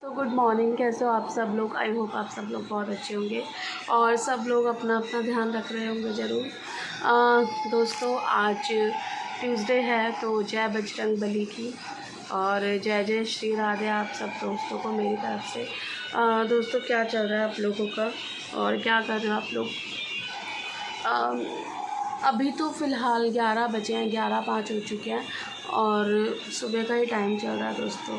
तो good morning. कैसे हो आप सब लोग? आई होप आप सब लोग बहुत अच्छे होंगे और सब लोग अपना अपना ध्यान रख रहे होंगे ज़रूर। दोस्तों, आज ट्यूसडे है तो जय बजरंग बली की और जय जय श्री राधे आप सब दोस्तों को मेरी तरफ से। दोस्तों, क्या चल रहा है आप लोगों का और क्या कर रहे हो आप लोग? अभी तो फ़िलहाल 11 बजे हैं, 11:05 हो चुके हैं और सुबह का ही टाइम चल रहा है दोस्तों।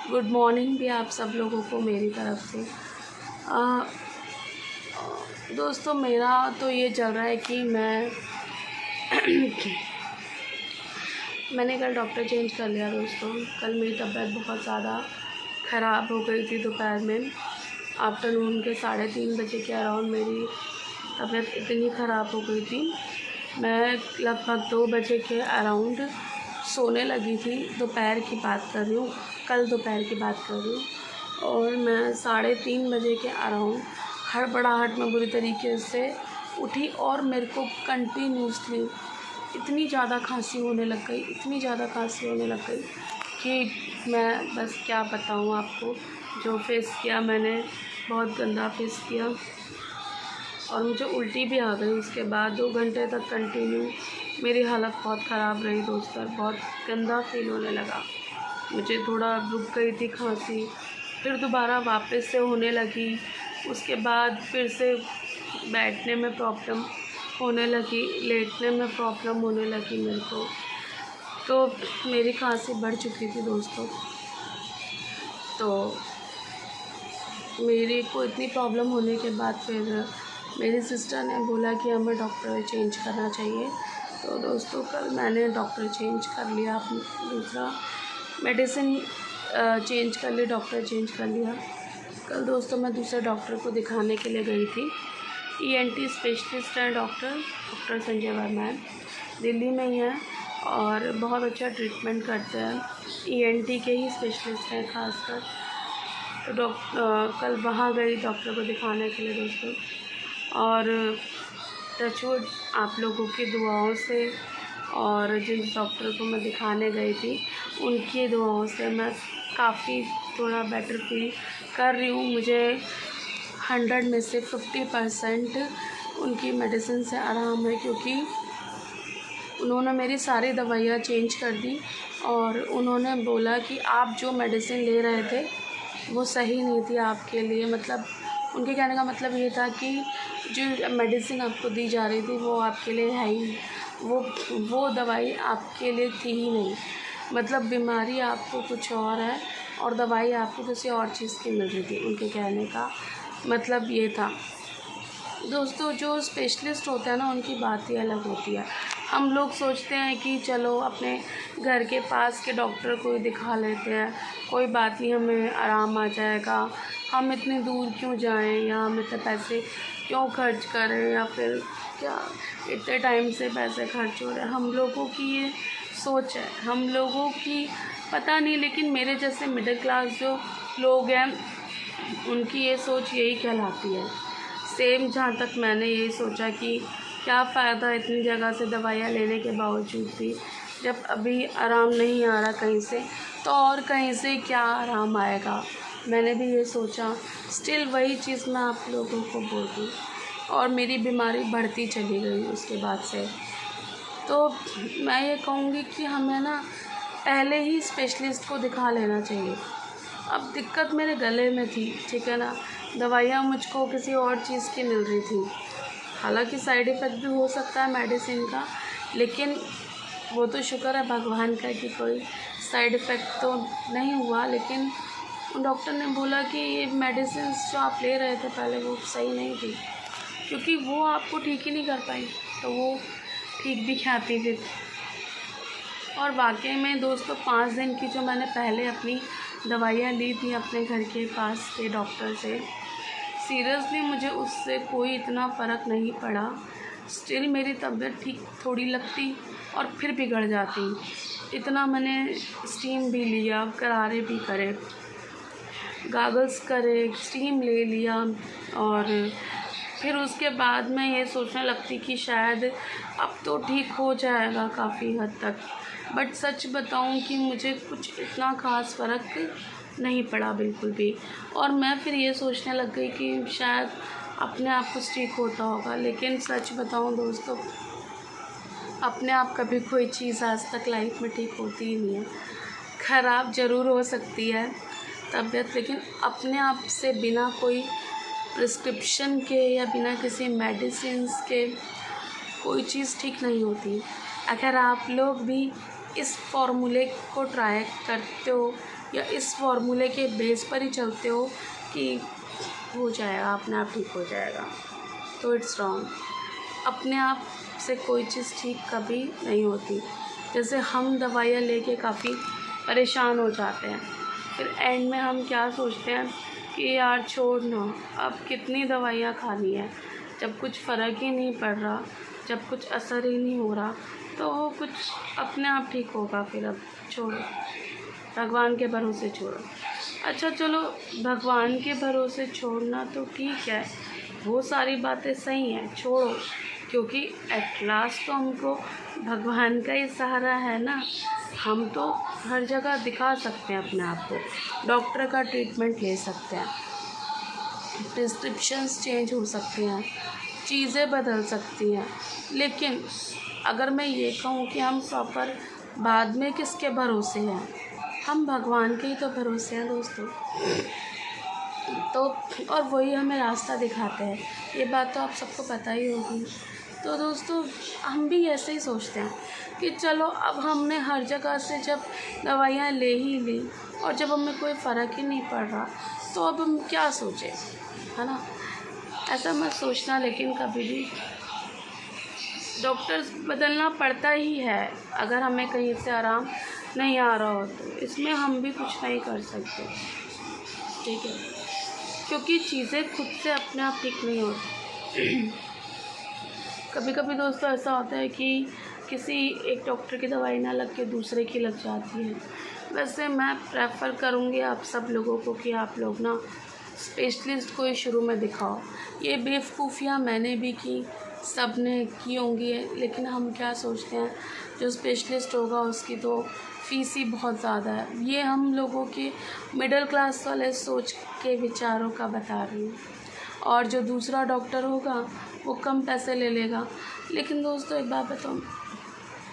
गुड मॉर्निंग भी आप सब लोगों को मेरी तरफ से। दोस्तों, मेरा तो ये चल रहा है कि मैंने कल डॉक्टर चेंज कर लिया दोस्तों। कल मेरी तबीयत बहुत ज़्यादा ख़राब हो गई थी। दोपहर में आफ्टरनून के 3:30 बजे के अराउंड मेरी तबीयत इतनी ख़राब हो गई थी। मैं लगभग 2 बजे के अराउंड सोने लगी थी। दोपहर की बात कर रही हूँ, कल दोपहर की बात कर रही हूँ। और मैं 3:30 बजे के अराउंड हड़बड़ाहट में बुरी तरीके से उठी और मेरे को कंटिन्यूसली इतनी ज़्यादा खांसी होने लग गई, इतनी ज़्यादा खांसी होने लग गई कि मैं बस क्या बताऊँ आपको। जो फेस किया मैंने, बहुत गंदा फेस किया और मुझे उल्टी भी आ गई। उसके बाद 2 घंटे तक कंटिन्यू मेरी हालत बहुत ख़राब रही दोस्तों। बहुत गंदा फील होने लगा मुझे। थोड़ा रुक गई थी खांसी, फिर दोबारा वापस से होने लगी। उसके बाद फिर से बैठने में प्रॉब्लम होने लगी, लेटने में प्रॉब्लम होने लगी मेरे को। तो मेरी खांसी बढ़ चुकी थी दोस्तों। तो मेरे को इतनी प्रॉब्लम होने के बाद फिर मेरी सिस्टर ने बोला कि हमें डॉक्टर चेंज करना चाहिए। तो दोस्तों, कल मैंने डॉक्टर चेंज कर लिया, अपना दूसरा मेडिसिन चेंज कर ली, डॉक्टर चेंज कर लिया। कल दोस्तों मैं दूसरे डॉक्टर को दिखाने के लिए गई थी। ENT स्पेशलिस्ट हैं डॉक्टर संजय वर्मा हैं, दिल्ली में ही हैं और बहुत अच्छा ट्रीटमेंट करते हैं। ENT के ही स्पेशलिस्ट हैं खासकर। तो कल वहाँ गई डॉक्टर को दिखाने के लिए दोस्तों। और टचवुड आप लोगों की दुआओं से और जिन डॉक्टर को मैं दिखाने गई थी उनकी दुआओं से मैं काफ़ी थोड़ा बेटर फील कर रही हूँ। मुझे 100 में से 50% उनकी मेडिसिन से आराम है, क्योंकि उन्होंने मेरी सारी दवाइयाँ चेंज कर दी और उन्होंने बोला कि आप जो मेडिसिन ले रहे थे वो सही नहीं थी आपके लिए। मतलब उनके कहने का मतलब ये था कि जो मेडिसिन आपको दी जा रही थी वो आपके लिए है ही, वो दवाई आपके लिए थी ही नहीं। मतलब बीमारी आपको कुछ और है और दवाई आपको किसी और चीज़ की मिल रही थी। उनके कहने का मतलब ये था दोस्तों। जो स्पेशलिस्ट होता है ना, उनकी बात ही अलग होती है। हम लोग सोचते हैं कि चलो अपने घर के पास के डॉक्टर को ही दिखा लेते हैं, कोई बात नहीं, हमें आराम आ जाएगा, हम इतने दूर क्यों जाएं या हम इतने पैसे क्यों खर्च करें, या फिर क्या इतने टाइम से पैसे खर्च हो रहे हैं। हम लोगों की ये सोच है, हम लोगों की पता नहीं, लेकिन मेरे जैसे मिडिल क्लास जो लोग हैं उनकी ये सोच यही कहलाती है। सेम जहाँ तक मैंने यही सोचा कि क्या फ़ायदा इतनी जगह से दवाइयाँ लेने के बावजूद भी, जब अभी आराम नहीं आ रहा कहीं से, तो और कहीं से क्या आराम आएगा। मैंने भी ये सोचा। स्टिल वही चीज़ मैं आप लोगों को बोल दूँ और मेरी बीमारी बढ़ती चली गई उसके बाद से। तो मैं ये कहूँगी कि हमें ना पहले ही स्पेशलिस्ट को दिखा लेना चाहिए। अब दिक्कत मेरे गले में थी, ठीक है ना, दवाइयाँ मुझको किसी और चीज़ की मिल रही थी। हालांकि साइड इफ़ेक्ट भी हो सकता है मेडिसिन का, लेकिन वो तो शुक्र है भगवान का कि कोई साइड इफ़ेक्ट तो नहीं हुआ। लेकिन डॉक्टर ने बोला कि ये मेडिसिन जो आप ले रहे थे पहले वो सही नहीं थी, क्योंकि वो आपको ठीक ही नहीं कर पाई, तो वो ठीक भी क्या थी फिर। और वाकई में दोस्तों 5 दिन की जो मैंने पहले अपनी दवाइयाँ ली थी अपने घर के पास के डॉक्टर से, सीरियसली मुझे उससे कोई इतना फ़र्क नहीं पड़ा। स्टिल मेरी तबीयत ठीक थोड़ी लगती और फिर बिगड़ जाती। इतना मैंने स्टीम भी लिया, गरारे भी करे, गागल्स करे, स्टीम ले लिया और फिर उसके बाद मैं ये सोचने लगती कि शायद अब तो ठीक हो जाएगा काफ़ी हद तक। बट सच बताऊं कि मुझे कुछ इतना ख़ास फ़र्क नहीं पड़ा बिल्कुल भी। और मैं फिर ये सोचने लग गई कि शायद अपने आप कुछ ठीक होता होगा, लेकिन सच बताऊं दोस्तों, अपने आप कभी कोई चीज़ आज तक लाइफ में ठीक होती ही नहीं है। ख़राब ज़रूर हो सकती है तबीयत, लेकिन अपने आप से बिना कोई प्रिस्क्रिप्शन के या बिना किसी मेडिसिन्स के कोई चीज़ ठीक नहीं होती। अगर आप लोग भी इस फॉर्मूले को ट्राई करते हो या इस फॉर्मूले के बेस पर ही चलते हो कि हो जाएगा, अपने आप ठीक हो जाएगा, तो इट्स रॉन्ग। अपने आप से कोई चीज़ ठीक कभी नहीं होती। जैसे हम दवाइयाँ लेके काफ़ी परेशान हो जाते हैं, फिर एंड में हम क्या सोचते हैं कि यार छोड़ ना, अब कितनी दवाइयाँ खानी है, जब कुछ फ़र्क ही नहीं पड़ रहा, जब कुछ असर ही नहीं हो रहा, तो कुछ अपने आप ठीक होगा। फिर अब छोड़ो, भगवान के भरोसे छोड़ो। अच्छा चलो, भगवान के भरोसे छोड़ना तो ठीक है, वो सारी बातें सही हैं, छोड़ो, क्योंकि एट लास्ट तो हमको भगवान का ही सहारा है ना। हम तो हर जगह दिखा सकते हैं अपने आप को, डॉक्टर का ट्रीटमेंट ले सकते हैं, प्रिस्क्रिप्शंस चेंज हो सकती हैं, चीज़ें बदल सकती हैं, लेकिन अगर मैं ये कहूँ कि हम प्रॉपर बाद में किसके भरोसे हैं, हम भगवान के ही तो भरोसे हैं दोस्तों। तो और वही हमें रास्ता दिखाते हैं, ये बात तो आप सबको पता ही होगी। तो दोस्तों, हम भी ऐसे ही सोचते हैं कि चलो, अब हमने हर जगह से जब दवाइयाँ ले ही ली और जब हमें कोई फ़र्क ही नहीं पड़ रहा, तो अब हम क्या सोचें, है ना। ऐसा मत सोचना, लेकिन कभी भी डॉक्टर्स बदलना पड़ता ही है अगर हमें कहीं से आराम नहीं आ रहा हो, तो इसमें हम भी कुछ नहीं कर सकते, ठीक है, क्योंकि चीज़ें खुद से अपने आप ठीक नहीं होती। कभी कभी दोस्तों ऐसा होता है कि किसी एक डॉक्टर की दवाई ना लग के दूसरे की लग जाती है। वैसे मैं प्रेफर करूँगी आप सब लोगों को कि आप लोग ना स्पेशलिस्ट को ही शुरू में दिखाओ। ये बेवकूफ़ियाँ मैंने भी की, सब ने की होंगी, लेकिन हम क्या सोचते हैं, जो स्पेशलिस्ट होगा उसकी तो फ़ीस ही बहुत ज़्यादा है। ये हम लोगों के मिडिल क्लास वाले सोच के विचारों का बता रही हूँ। और जो दूसरा डॉक्टर होगा वो कम पैसे ले लेगा, लेकिन दोस्तों एक बात बताऊँ,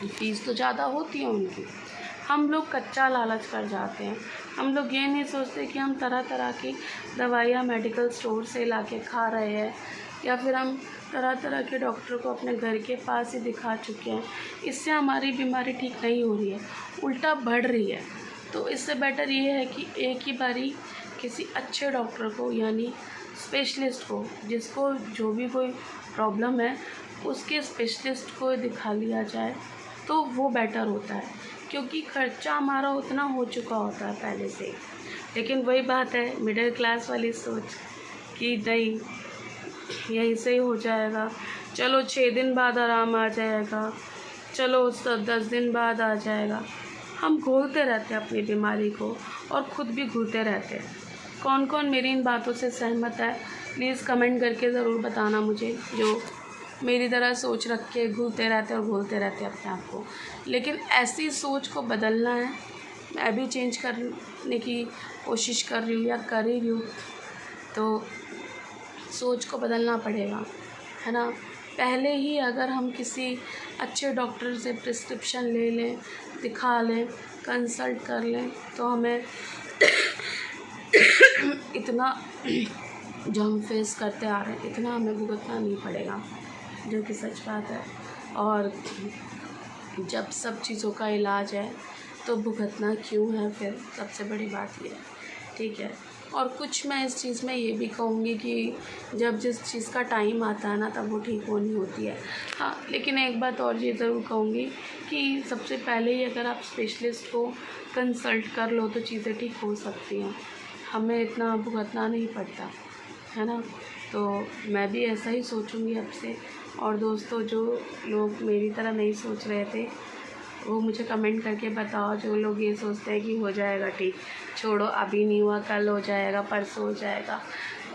फ़ीस तो ज़्यादा होती है उनकी। हम लोग कच्चा लालच कर जाते हैं। हम लोग ये नहीं सोचते कि हम तरह तरह की दवाइयाँ मेडिकल स्टोर से ला के खा रहे हैं, या फिर हम तरह तरह के डॉक्टर को अपने घर के पास ही दिखा चुके हैं। इससे हमारी बीमारी ठीक नहीं हो रही है, उल्टा बढ़ रही है। तो इससे बेटर ये है कि एक ही बारी किसी अच्छे डॉक्टर को, यानी स्पेशलिस्ट को, जिसको जो भी कोई प्रॉब्लम है उसके स्पेशलिस्ट को दिखा लिया जाए, तो वो बेटर होता है, क्योंकि खर्चा हमारा उतना हो चुका होता है पहले से। लेकिन वही बात है, मिडिल क्लास वाली सोच कि नहीं, यहीं से ही हो जाएगा, चलो 6 दिन बाद आराम आ जाएगा, चलो 10 दिन बाद आ जाएगा। हम घोलते रहते हैं अपनी बीमारी को और ख़ुद भी घुलते रहते हैं। कौन कौन मेरी इन बातों से सहमत है, प्लीज़ कमेंट करके ज़रूर बताना मुझे, जो मेरी तरह सोच रख के घुलते रहते और घोलते रहते अपने आप को। लेकिन ऐसी सोच को बदलना है, मैं भी चेंज करने की कोशिश कर रही हूँ या कर ही रही हूँ, तो सोच को बदलना पड़ेगा, है ना। पहले ही अगर हम किसी अच्छे डॉक्टर से प्रिस्क्रिप्शन ले लें, दिखा लें, कंसल्ट कर लें, तो हमें इतना जो हम फेस करते आ रहे हैं, इतना हमें भुगतना नहीं पड़ेगा, जो कि सच बात है। और जब सब चीज़ों का इलाज है तो भुगतना क्यों है, फिर सबसे बड़ी बात ये है, ठीक है। और कुछ मैं इस चीज़ में ये भी कहूँगी कि जब जिस चीज़ का टाइम आता है ना, तब वो ठीक होनी होती है। हाँ, लेकिन एक बात और ये ज़रूर कहूँगी कि सबसे पहले ही अगर आप स्पेशलिस्ट को कंसल्ट कर लो तो चीज़ें ठीक हो सकती हैं, हमें इतना भुगतना नहीं पड़ता, है ना। तो मैं भी ऐसा ही सोचूँगी अब से। और दोस्तों, जो लोग मेरी तरह नहीं सोच रहे थे, वो मुझे कमेंट करके बताओ। जो लोग ये सोचते हैं कि हो जाएगा ठीक, छोड़ो, अभी नहीं हुआ, कल हो जाएगा, परसों हो जाएगा,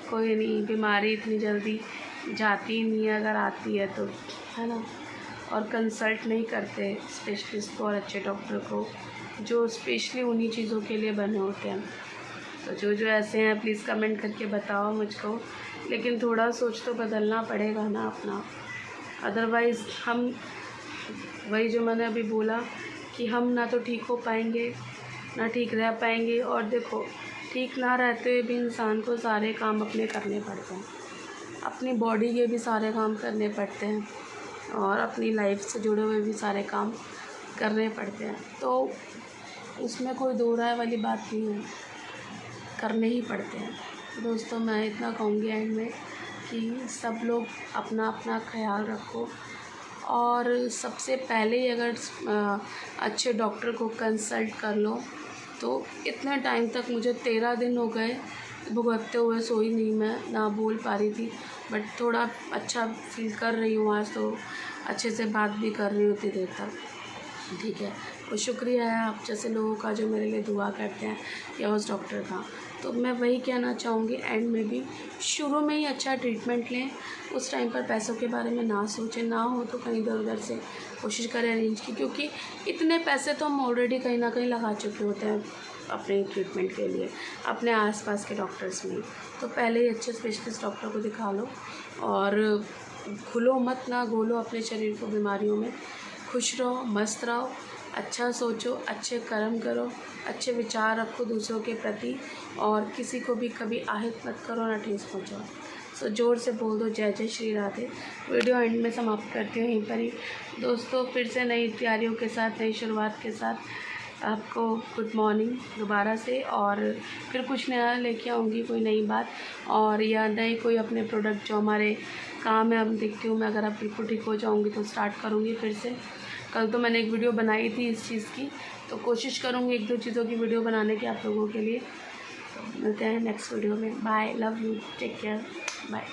कोई नहीं, बीमारी इतनी जल्दी जाती नहीं है, अगर आती है तो, है ना। और कंसल्ट नहीं करते स्पेशलिस्ट को और अच्छे डॉक्टर को, जो स्पेशली उन्हीं चीज़ों के लिए बने होते हैं। तो जो ऐसे हैं प्लीज़ कमेंट करके बताओ मुझको, लेकिन थोड़ा सोच तो बदलना पड़ेगा ना अपना, अदरवाइज़ हम वही जो मैंने अभी बोला कि हम ना तो ठीक हो पाएंगे ना ठीक रह पाएंगे। और देखो, ठीक ना रहते हुए भी इंसान को सारे काम अपने करने पड़ते हैं, अपनी बॉडी के भी सारे काम करने पड़ते हैं और अपनी लाइफ से जुड़े हुए भी सारे काम करने पड़ते हैं। तो उसमें कोई दो राय वाली बात नहीं है, करने ही पड़ते हैं। दोस्तों मैं इतना कहूँगी एंड में कि सब लोग अपना अपना ख्याल रखो, और सबसे पहले ही अगर अच्छे डॉक्टर को कंसल्ट कर लो। तो इतने टाइम तक मुझे 13 दिन हो गए भुगतते हुए, सोई नहीं, मैं ना बोल पा रही थी, बट थोड़ा अच्छा फील कर रही हूँ आज, तो अच्छे से बात भी कर रही हूँ इतनी देर तक, ठीक है। और शुक्रिया है आप जैसे लोगों का जो मेरे लिए दुआ करते हैं या उस डॉक्टर का। तो मैं वही कहना चाहूँगी एंड में भी, शुरू में ही अच्छा ट्रीटमेंट लें, उस टाइम पर पैसों के बारे में ना सोचें, ना हो तो कहीं इधर उधर से कोशिश करें अरेंज की, क्योंकि इतने पैसे तो हम ऑलरेडी कहीं ना कहीं लगा चुके होते हैं अपने ट्रीटमेंट के लिए अपने आसपास के डॉक्टर्स में। तो पहले ही अच्छे स्पेशलिस्ट डॉक्टर को दिखा लो और घुलो मत, ना घोलो अपने शरीर को बीमारियों में। खुश रहो, मस्त रहो, अच्छा सोचो, अच्छे कर्म करो, अच्छे विचार रखो दूसरों के प्रति, और किसी को भी कभी आहत मत करो ना ठेस पहुँचाओ। सो ज़ोर से बोल दो जय जय श्री राधे। वीडियो एंड में समाप्त करती हूँ यहीं पर ही। दोस्तों फिर से नई तैयारियों के साथ, नई शुरुआत के साथ आपको गुड मॉर्निंग दोबारा से, और फिर कुछ नया लेके आऊँगी, कोई नई बात और या नई कोई अपने प्रोडक्ट जो हमारे काम है। अब देखती हूँ मैं, अगर आप बिल्कुल ठीक हो जाऊँगी तो स्टार्ट करूँगी फिर से। कल तो मैंने एक वीडियो बनाई थी इस चीज़ की, तो कोशिश करूँगी 1-2 चीज़ों की वीडियो बनाने की आप लोगों के लिए। तो मिलते हैं नेक्स्ट वीडियो में। Bye, love you, take care, bye.